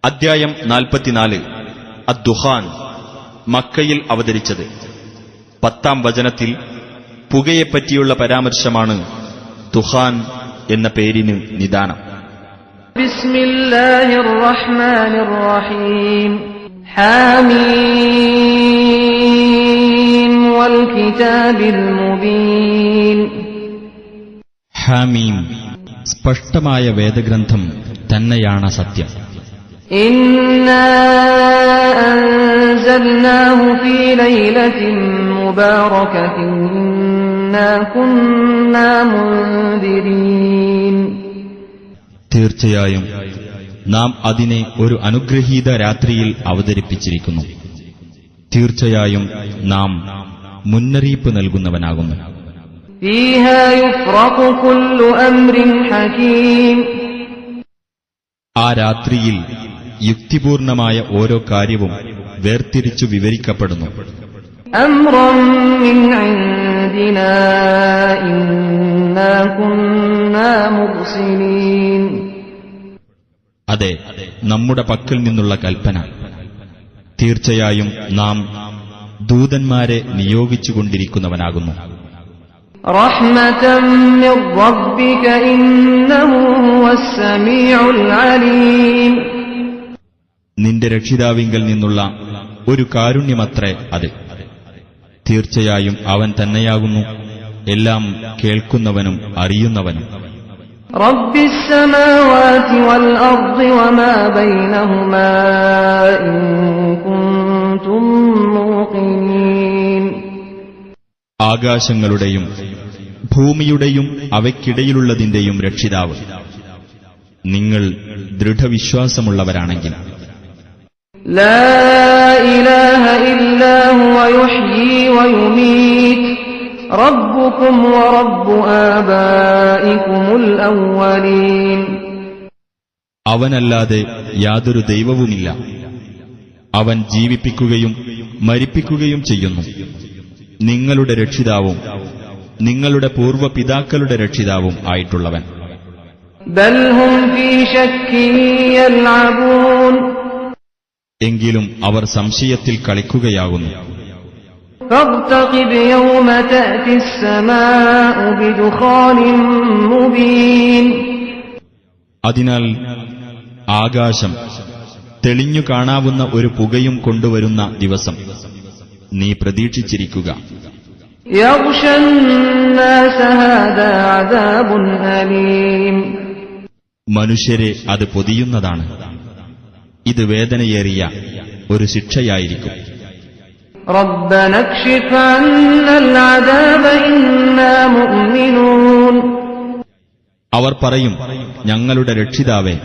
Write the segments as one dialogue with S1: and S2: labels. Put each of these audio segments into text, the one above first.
S1: അദ്ധ്യായം 44 അദ്ദുഖാൻ മക്കയിൽ അവതരിച്ചത്. 10-ാം വചനത്തിൽ പുകയെപ്പറ്റിയുള്ള പരാമർശമാണ് ദുഖാൻ എന്ന പേരിന് നിദാനം.
S2: ബിസ്മില്ലാഹിർ റഹ്മാനിർ റഹീം. ഹാമീം വൽ കിതാബിൽ മുബീൻ.
S3: ഹാമീം, സ്പഷ്ടമായ വേദഗ്രന്ഥം തന്നെയാണ് സത്യം.
S2: ഇന്നാ അൻസൽനാഹു ഫീ ലൈലത്തിൻ മുബാറകത്തിൻ ഇന്നാ കുന്നാ മുൻദിരീൻ.
S3: തീർച്ചയായും നാം അതിനെ ഒരു അനുഗ്രഹീത രാത്രിയിൽ അവതരിപ്പിച്ചിരിക്കുന്നു. തീർച്ചയായും നാം മുന്നറിയിപ്പ് നൽകുന്നവനാകുന്നു.
S2: ഫീഹാ യുഫ്റഖു കുല്ലു അംരിൻ ഹകീം.
S3: ആ രാത്രിയിൽ യുക്തിപൂർണമായ ഓരോ കാര്യവും വേർതിരിച്ചു വിവരിക്കപ്പെടുന്നു.
S2: അംറൻ മിൻ ഇൻദിനാ ഇന്നാ കുന്നാ മുർസിലീൻ.
S3: അതെ, നമ്മുടെ പക്കൽ നിന്നുള്ള കൽപ്പന. തീർച്ചയായും നാം ദൂതന്മാരെ നിയോഗിച്ചുകൊണ്ടിരിക്കുന്നവനാകുന്നു.
S2: റഹ്മതൻ മിർ റബ്ബിക ഇന്നഹു ഹുവസ് സമീഉൽ അലീം.
S3: നിന്റെ രക്ഷിതാവിങ്കൽ നിന്നുള്ള ഒരു കാരുണ്യമത്രേ അത്. തീർച്ചയായും അവൻ തന്നെയാകുന്നു എല്ലാം കേൾക്കുന്നവനും അറിയുന്നവനും.
S2: റബ്ബിസ് സമാവാതി വൽ അർദി വമാ ബൈനഹുമാ ഇൻ കുൻതും മൂഖിനീൻ.
S3: ആകാശങ്ങളുടെയും ഭൂമിയുടെയും അവയ്ക്കിടയിലുള്ളതിന്റെയും രക്ഷിതാവ്, നിങ്ങൾ ദൃഢവിശ്വാസമുള്ളവരാണെങ്കിൽ.
S2: ലാ ഇലാഹ ഇല്ലാ ഹുവ യുഹ്യീ വയുമീത് റബ്ബുകും വറബ്ബു ആബായികുമുൽ അവ്വലീൻ.
S3: അവനല്ലാതെ യാതൊരു ദൈവവുമില്ല. അവൻ ജീവിപ്പിക്കുകയും മരിപ്പിക്കുകയും ചെയ്യുന്നു. നിങ്ങളുടെ രക്ഷിതാവും നിങ്ങളുടെ പൂർവ്വപിതാക്കളുടെ രക്ഷിതാവും ആയിട്ടുള്ളവൻ.
S2: ബൽ ഹും ഫീ ശക്കിൻ യൽഅബൂൻ.
S3: എങ്കിലും അവർ സംശയത്തിൽ കളിക്കുകയാകുന്നു.
S2: ഫർതഖിബ് യൗമ തഅതിസ് സമാഉ ബിദുഖാനിൻ മുബീൻ.
S3: അതിനാൽ ആകാശം തെളിഞ്ഞു കാണാവുന്ന ഒരു പുകയും കൊണ്ടുവരുന്ന ദിവസം നീ പ്രതീക്ഷിച്ചിരിക്കുക.
S2: യഗ്ശന്നാസ ഹാദാ അദാബുൻ അലീം.
S3: മനുഷ്യരെ അത് പൊതിയുന്നതാണ്. ഇത് വേദനയേറിയ ഒരു ശിക്ഷയായിരിക്കും.
S2: റബ്ബന ക്ഷിഫ് അന്നൽ അദാബ ഇന്നാ മുഅ്മിനൂൻ.
S3: അവർ പറയും, ഞങ്ങളുടെ രക്ഷിതാവേ,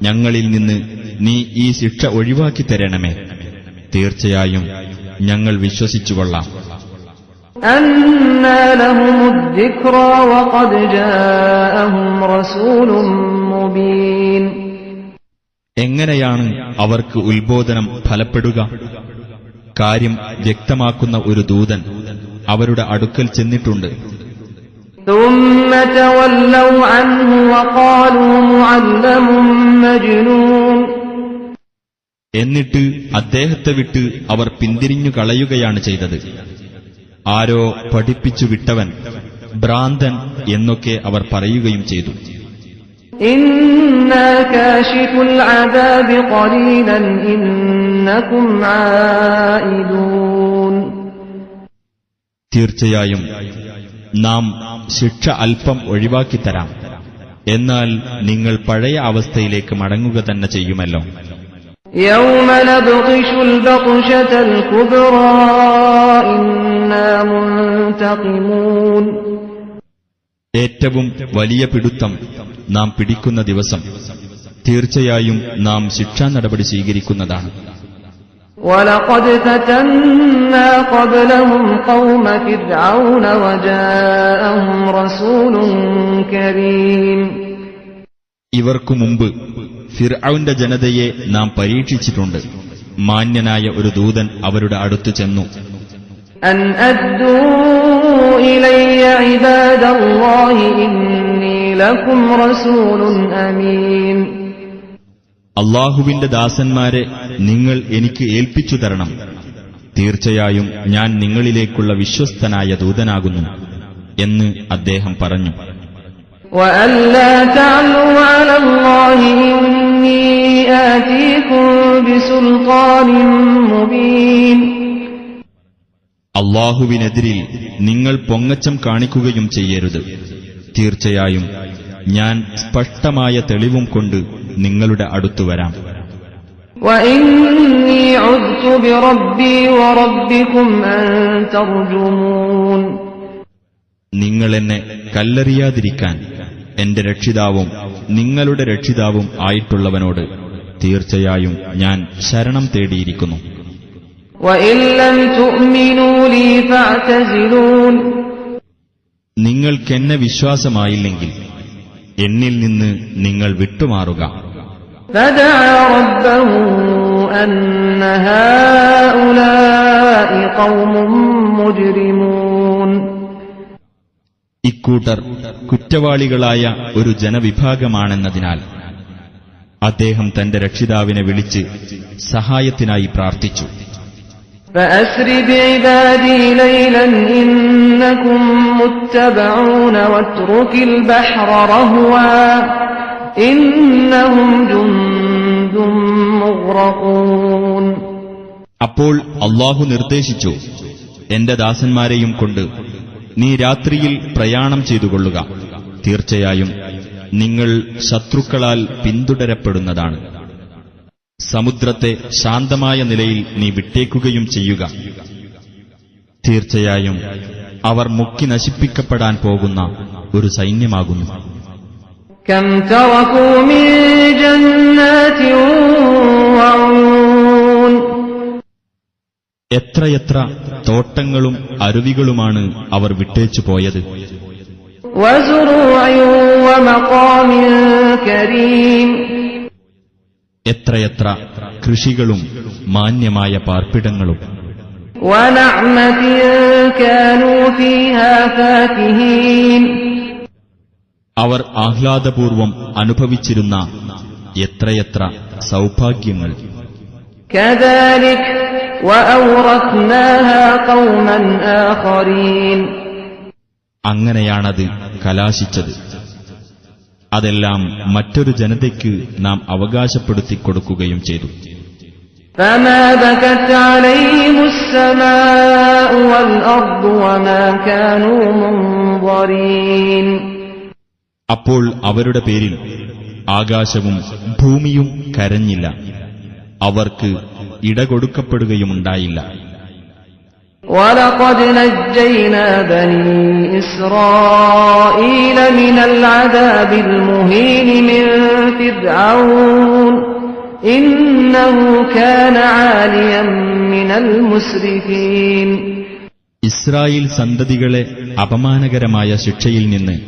S3: ഞങ്ങളിൽ നിന്ന് നീ ഈ ശിക്ഷ ഒഴിവാക്കി തരണമേ. തീർച്ചയായും ഞങ്ങൾ വിശ്വസിച്ചുകൊള്ളാം.
S2: അന്നാ ലഹുമുദ് ദിക്റാ വഖദ് ജാഅഹും റസൂലുൻ മുബീൻ.
S3: എങ്ങനെയാണ് അവർക്ക് ഉത്ബോധനം ഫലപ്പെടുക? കാര്യം വ്യക്തമാക്കുന്ന ഒരു ദൂതൻ അവരുടെ അടുക്കൽ ചെന്നിട്ടുണ്ട്.
S2: ثم تولوا عنه وقالوا معلم مجنون.
S3: എന്നിട്ട് അദ്ദേഹത്തെ വിട്ട് അവർ പിന്തിരിഞ്ഞു കളയുകയാണ് ചെയ്തത്. ആരോ പഠിപ്പിച്ചു വിട്ടവൻ, ഭ്രാന്തൻ എന്നൊക്കെ അവർ പറയുകയും ചെയ്തു.
S2: ഇന്നാ കാശിഫുൽ അദാബി ഖലീലൻ ഇന്നകും ആയിദൂൻ.
S3: തീർച്ചയായും നാം ശിക്ഷ അല്പം ഒഴിവാക്കിത്തരാം, എന്നാൽ നിങ്ങൾ പഴയ അവസ്ഥയിലേക്ക് മടങ്ങുക തന്നെ ചെയ്യുമല്ലോ.
S2: യൗമ നബ്തിഷുൽ ബത്ശതൽ കുബ്റാ ഇന്നാ മുൻതഖിമൂൻ.
S3: ഏറ്റവും വലിയ പിടുത്തം നാം പിടിക്കുന്ന ദിവസം തീർച്ചയായും നാം ശിക്ഷാ നടപടി സ്വീകരിക്കുന്നതാണ്.
S2: വലഖദ് ഫതന്നാ ഖബ്ലഹും ഖൗമ ഫിർഔന വജാഅഹും റസൂലുൻ കരീം.
S3: ഇവർക്കു മുമ്പ് ഫിർഔന്റെ ജനതയെ നാം പരീക്ഷിച്ചിട്ടുണ്ട്. മാന്യനായ ഒരു ദൂതൻ അവരുടെ അടുത്ത് ചെന്നു.
S2: അൻ അദ്ദൂ ഇലയ്യ ഇബാദല്ലാഹി ഇന്നി ലകും റസൂലുൻ അമീൻ.
S3: അല്ലാഹുവിന്റെ ദാസന്മാരെ നിങ്ങൾ എനിക്ക് ഏൽപ്പിച്ചു തരണം. തീർച്ചയായും ഞാൻ നിങ്ങളിലേക്കുള്ള വിശ്വസ്തനായ ദൂതനാകുന്നു എന്ന് അദ്ദേഹം പറഞ്ഞു.
S2: وَأَلَّا تَعْلُوا عَلَى اللَّهِ إِنِّي آتِيكُم بِسُلْطَانٍ مُبِينٍ.
S3: അല്ലാഹുവിനെതിരിൽ നിങ്ങൾ പൊങ്ങച്ചം കാണിക്കുകയും ചെയ്യരുത്. തീർച്ചയായും ഞാൻ സ്പഷ്ടമായ തെളിവും കൊണ്ട് നിങ്ങളുടെ അടുത്തു വരാം.
S2: وَإِنِّي عُذْتُ بِرَبِّي وَرَبِّكُمْ أَن تَرْجُمُونِ.
S3: നിങ്ങളെന്നെ കല്ലെറിയാതിരിക്കാൻ എന്റെ രക്ഷിതാവും നിങ്ങളുടെ രക്ഷിതാവും ആയിട്ടുള്ളവനോട് തീർച്ചയായും ഞാൻ ശരണം തേടിയിരിക്കുന്നു.
S2: وَإِن لَّمْ تُؤْمِنُوا لِي فَاعْتَزِلُونِ.
S3: നിങ്ങൾക്കെന്നെ വിശ്വാസമായില്ലെങ്കിൽ എന്നിൽ നിന്ന് നിങ്ങൾ വിട്ടുമാറുക.
S2: فَدَعَا رَبَّهُ أَنَّ هَٰؤُلَاءِ قَوْمٌ مُجْرِمُونَ.
S3: ഇക്കൂട്ടർ കുറ്റവാളികളായ ഒരു ജനവിഭാഗമാണെന്നതിനാൽ അദ്ദേഹം തന്റെ രക്ഷിതാവിനെ വിളിച്ച് സഹായത്തിനായി പ്രാർത്ഥിച്ചു.
S2: فَأَسْرِ بِعِبَادِي لَيْلًا إِنَّكُم مُّتَّبَعُونَ وَاتْرُكِ الْبَحْرَ رَهْوًا إِنَّهُمْ جُندٌ مُّغْرَقُونَ.
S3: അപ്പോൾ അല്ലാഹു നിർദ്ദേശിച്ചു, എന്റെ ദാസന്മാരെയും കൊണ്ട് നീ രാത്രിയിൽ പ്രയാണം ചെയ്തുകൊള്ളുക. തീർച്ചയായും നിങ്ങൾ ശത്രുക്കളാൽ പിന്തുടരപ്പെടുന്നതാണ്. സമുദ്രത്തെ ശാന്തമായ നിലയിൽ നീ വിട്ടേക്കുകയും ചെയ്യുക. തീർച്ചയായും അവർ മുക്കി നശിപ്പിക്കപ്പെടാൻ പോകുന്ന ഒരു സൈന്യമാകുന്നു.
S2: كَمْ تَرَكُوا مِن جَنَّاتٍ وَعُيُونٍ.
S3: എത്രയെത്ര തോട്ടങ്ങളും അരുവികളുമാണ് അവർ വിട്ടേച്ചു പോയത്.
S2: وَزُرُوعٍ وَمَقَامٍ كَرِيمٍ.
S3: എത്രയെത്ര കൃഷികളും മാന്യമായ പാർപ്പിടങ്ങളും.
S2: وَنَعْمَةٍ كَانُوا فِيهَا فَاكِهِينَ.
S3: അവർ ആഹ്ലാദപൂർവം അനുഭവിച്ചിരുന്ന എത്രയെത്ര സൗഭാഗ്യങ്ങൾ.
S2: كَذَلِكَ وَأَوْرَثْنَاهَا قَوْمًا آخَرِينَ.
S3: അങ്ങനെയാണത് കലാശിച്ചത്. അതെല്ലാം മറ്റൊരു ജനതയ്ക്ക് നാം അവകാശപ്പെടുത്തിക്കൊടുക്കുകയും ചെയ്തു.
S2: فَمَا بَكَتْ عَلَيْهِمُ السَّمَاءُ وَالْأَرْضُ وَمَا كَانُوا مُنظَرِينَ.
S3: അപ്പോൾ അവരുടെ പേരിൽ ആകാശവും ഭൂമിയും കരഞ്ഞില്ല. അവർക്ക് ഇടകൊടുക്കപ്പെടുകയുമുണ്ടായില്ല.
S2: وَلَقَدْ نَجَّيْنَا بَنِي إِسْرَائِيلَ مِنَ الْعَذَابِ الْمُهِينِ مِنْ فِرْعَوْنَ إِنَّهُ كَانَ عَالِيًا مِنَ الْمُسْرِفِينَ.
S3: ഇസ്രായേൽ സന്തതികളെ അപമാനകരമായ ശിക്ഷയിൽ നിന്ന്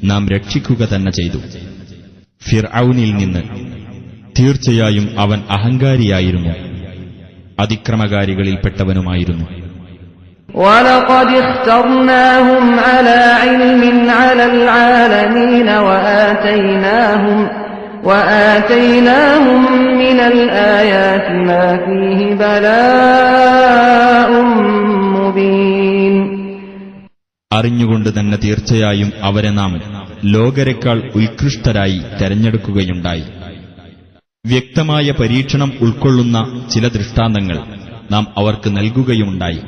S3: നാം രക്ഷിക്കുക തന്നെ ചെയ്തു. ഫിർഔനിൽ നിന്ന്. തീർച്ചയായും അവൻ അഹങ്കാരിയായിരുന്നു, അതിക്രമകാരികളിൽപ്പെട്ടവനുമായിരുന്നു.
S2: وَلَقَدِ اخْتَرْنَاهُمْ عَلَى عِلْمٍ عَلَى الْعَالَمِينَ وَآتَيْنَاهُمْ مِنَ الْآيَاتِ مَا فِيهِ بَلَاءٌ مُبِينٌ.
S3: അറിഞ്ഞുകൊണ്ട് തന്നെ തീർച്ചയായും അവരെ നാം ലോകരെക്കാൾ ഉത്കൃഷ്ടരായി തെരഞ്ഞെടുക്കുകയുണ്ടായി. വ്യക്തമായ പരീക്ഷണം ഉൾക്കൊള്ളുന്ന ചില ദൃഷ്ടാന്തങ്ങൾ നാം അവർക്ക് നൽകുകയുമുണ്ടായി.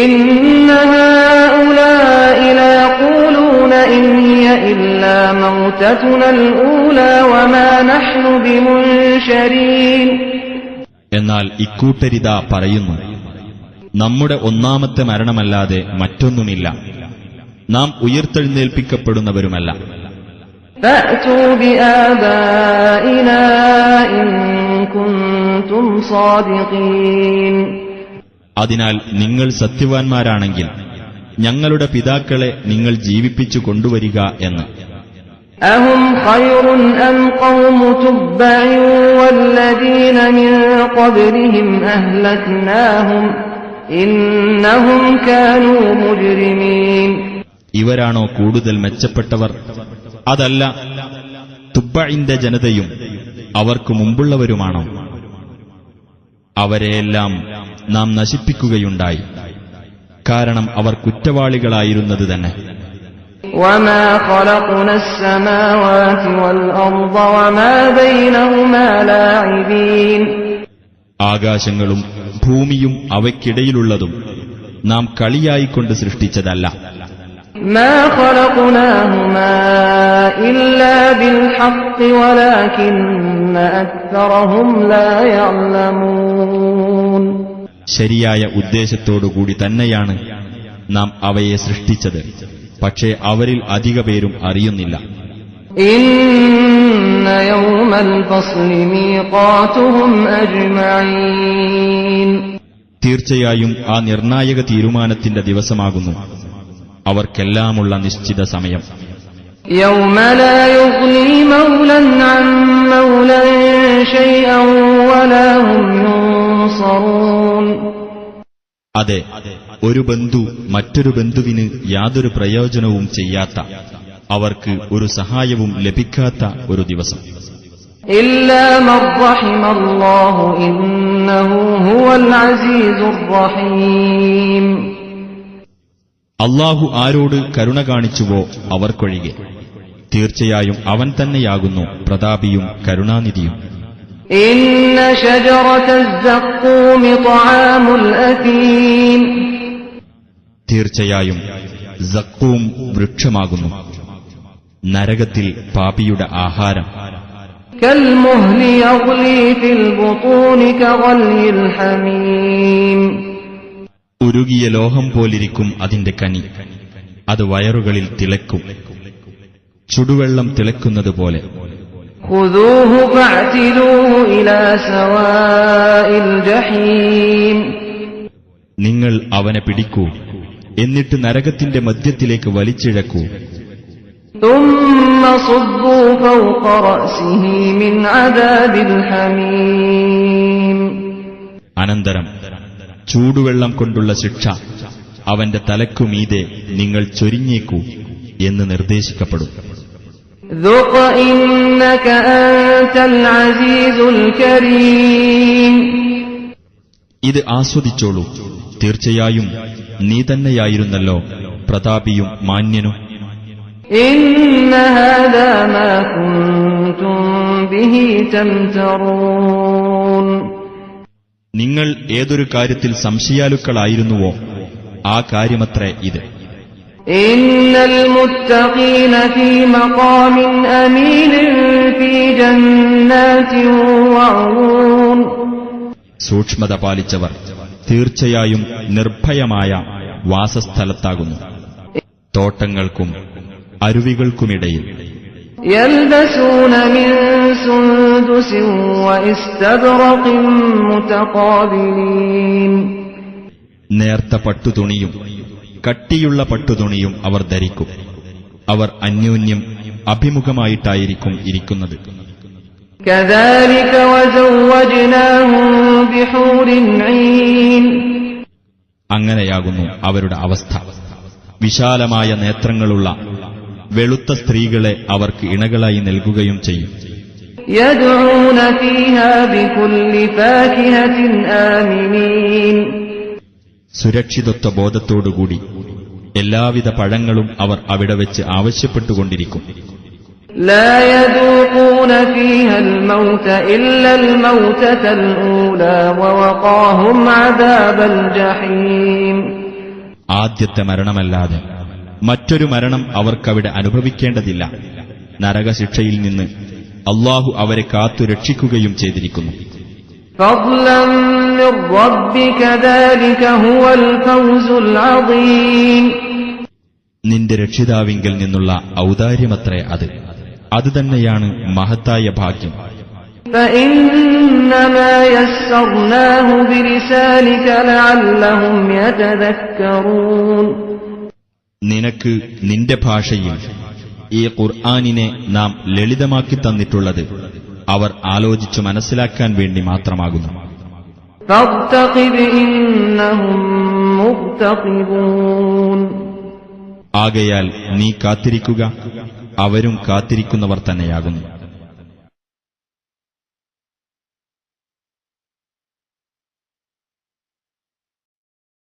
S2: إِنَّ هَٰؤُلَاءِ لَيَقُولُونَ إِنْ هِيَ إِلَّا مَوْتَتُنَا الْأُولَىٰ وَمَا نَحْنُ بِمُنشَرِينَ.
S3: എന്നാൽ ഇക്കൂട്ടരിതാ പറയുന്നു, നമ്മുടെ ഒന്നാമത്തെ മരണമല്ലാതെ മറ്റൊന്നുമില്ല, നാം ഉയർത്തെഴുന്നേൽപ്പിക്കപ്പെടുന്നവരുമല്ല.
S2: فَأْتُوا بِآبَائِنَا إِن كُنتُمْ صَادِقِينَ.
S3: അതിനാൽ നിങ്ങൾ സത്യവാൻമാരാണെങ്കിൽ ഞങ്ങളുടെ പിതാക്കളെ നിങ്ങൾ ജീവിപ്പിച്ചു കൊണ്ടുവരിക എന്ന്.
S2: أَهُمْ خَيْرٌ أَمْ قَوْمُ تُبَّعٍ وَالَّذِينَ مِن قَبْلِهِمْ أَهْلَكْنَاهُمْ إِنَّهُمْ كَانُوا مُجْرِمِينَ.
S3: ഇവരാണോ കൂടുതൽ മെച്ചപ്പെട്ടവർ? അതല്ല, തുബ്ബഇന്റെ ജനതയും അവർക്ക് മുമ്പുള്ളവരുമാണോ? അവരെയെല്ലാം നാം നശിപ്പിക്കുകയുണ്ടായി, കാരണം അവർ കുറ്റവാളികളായിരുന്നത് തന്നെ.
S2: وَمَا خَلَقْنَا السَّمَاوَاتِ وَالْأَرْضَ وَمَا بَيْنَهُمَا لَاعِبِينَ.
S3: ആകാശങ്ങളും ഭൂമിയും അവയ്ക്കിടയിലുള്ളതും നാം കളിയായിക്കൊണ്ട് സൃഷ്ടിച്ചതല്ല.
S2: مَا خَلَقْنَاهُمَا إِلَّا بِالْحَقِّ وَلَكِنَّ أَكْثَرَهُمْ لَا يَعْلَمُونَ.
S3: ശരിയായ ഉദ്ദേശത്തോടുകൂടി തന്നെയാണ് നാം അവയെ സൃഷ്ടിച്ചത്, പക്ഷേ അവരിൽ അധിക പേരും അറിയുന്നില്ല.
S2: إِنَّ يَوْمَ الْفَصْلِ مِيقَاتُهُمْ أَجْمَعِينَ.
S3: തീർച്ചയായും ആ നിർണായക തീരുമാനത്തിന്റെ ദിവസമാകുന്നു അവർക്കെല്ലാമുള്ള നിശ്ചിത സമയം.
S2: يَوْمَ لَا يُغْنِي مَوْلًى عَن مَّوْلًى شَيْئًا وَلَا هُمْ يُنصَرُونَ.
S3: അതെ, ഒരു ബന്ധു മറ്റൊരു ബന്ധുവിന് യാതൊരു പ്രയോജനവും ചെയ്യാത്ത, അവർക്ക് ഒരു സഹായവും ലഭിക്കാത്ത ഒരു ദിവസം.
S2: إِلَّا مَن رَّحِمَ اللَّهُ إِنَّهُ هُوَ الْعَزِيزُ الرَّحِيمُ.
S3: അല്ലാഹു ആരോട് കരുണ കാണിച്ചുവോ അവർക്കൊഴികെ, തീർച്ചയായും അവൻ തന്നെയാകുന്നു പ്രതാപിയും കരുണാനിധിയും.
S2: إِنَّ شَجَرَتَ الزَّقُّومِ طَعَامُ الْأَثِيمِ.
S3: തീർച്ചയായും സക്കൂം വൃക്ഷമാകുന്നു നരകത്തിൽ പാപിയുടെ ആഹാരം.
S2: كَالْمُهْلِ يَغْلِي فِي الْبُطُونِ كَغَلْيِ الْحَمِيمِ.
S3: ഉരുകിയ ലോഹം പോലിരിക്കും അതിന്റെ കനി, അത് വയറുകളിൽ തിളക്കും ചുടുവെള്ളം തിളക്കുന്നതുപോലെ.
S2: خُذُوهُ فَاعْتِلُوهُ إِلَى سَوَاءِ الْجَحِيمِ.
S3: നിങ്ങൾ അവനെ പിടിക്കൂ, എന്നിട്ട് നരകത്തിന്റെ മധ്യത്തിലേക്ക് വലിച്ചിഴക്കൂ.
S2: ثُمَّ صُبُّوا فَوْقَ رَأْسِهِ مِنْ عَذَابِ الْحَمِيمِ.
S3: അനന്തരം ചൂടുവെള്ളം കൊണ്ടുള്ള ശിക്ഷ അവന്റെ തലക്കുമീതെ നിങ്ങൾ ചൊരിഞ്ഞേക്കൂ എന്ന് നിർദ്ദേശിക്കപ്പെടും.
S2: ذُقْ إِنَّكَ أَنْتَ الْعَزِيزُ الْكَرِيمُ.
S3: ഇത് ആസ്വദിച്ചോളൂ, തീർച്ചയായും നീ തന്നെയായിരുന്നല്ലോ പ്രതാപിയും മാന്യനും.
S2: إِنَّ هَذَا مَا كُنْتُمْ بِهِ تَمْتَرُونَ.
S3: നിങ്ങൾ ഏതൊരു കാര്യത്തിൽ സംശയാലുക്കളായിരുന്നുവോ ആ കാര്യമത്രേ ഇത്.
S2: إِنَّ الْمُتَّقِينَ فِي مَقَامٍ أَمِينٍ فِي جَنَّاتٍ وَعُيُونٍ.
S3: സൂക്ഷ്മത പാലിച്ചവർ തീർച്ചയായും നിർഭയമായ വാസസ്ഥലത്താകുന്നു, തോട്ടങ്ങൾക്കും അരുവികൾക്കുമിടയിൽ.
S2: يَلْبَسُونَ مِن سُندُسٍ وَإِسْتَبْرَقٍ مُتَقَابِلِينَ.
S3: നേർത്ത പട്ടുതുണിയും കട്ടിയുള്ള പട്ടുതുണിയും അവർ ധരിക്കും. അവർ അന്യോന്യം അഭിമുഖമായിട്ടായിരിക്കും ഇരിക്കുന്നത്.
S2: كَذَلِكَ وَزَوَّجْنَاهُم بِحُورٍ عِينٍ.
S3: അങ്ങനെയാകുന്നു അവരുടെ അവസ്ഥ. വിശാലമായ നേത്രങ്ങളുള്ള വെളുത്ത സ്ത്രീകളെ അവർക്ക് ഇണകളായി നൽകുകയും ചെയ്യും.
S2: يَدْعُونَ فِيهَا بِكُلِّ فَاكِهَةٍ آمِنِينَ.
S3: സുരക്ഷിതത്വ ബോധത്തോടുകൂടി എല്ലാവിധ പഴങ്ങളും അവർ അവിടെ വെച്ച് ആവശ്യപ്പെട്ടുകൊണ്ടിരിക്കും.
S2: لا يذوقون فيها الموت إلا الموتة الأولى ووقاهم عذاب الجحيم.
S3: ആദ്യത്തെ മരണമല്ലാതെ മറ്റൊരു മരണം അവർക്കവിടെ അനുഭവിക്കേണ്ടതില്ല. നരകശിക്ഷയിൽ നിന്ന് അല്ലാഹു അവരെ കാത്തു രക്ഷിക്കുകയും ചെയ്തിരിക്കുന്നു.
S2: فضلا من ربك ذلك هو الفوز العظيم.
S3: നിന്റെ രക്ഷിതാവിങ്കിൽ നിന്നുള്ള ഔദാര്യമത്രേ അത്. അതുതന്നെയാണ് മഹത്തായ ഭാഗ്യം.
S2: فإنما يسرناه بلسانك لعلهم يتذكرون.
S3: നിനക്ക് നിന്റെ ഭാഷയിൽ ഈ ഖുർആനിനെ നാം ലളിതമാക്കി തന്നിട്ടുള്ളത് അവർ ആലോചിച്ചു മനസ്സിലാക്കാൻ വേണ്ടി മാത്രമാകുന്നു.
S2: فارتقب إنهم مرتقبون.
S3: ആകയാൽ നീ കാത്തിരിക്കുക, അവരും കാത്തിരിക്കുന്നവർ തന്നെയാകുന്നു.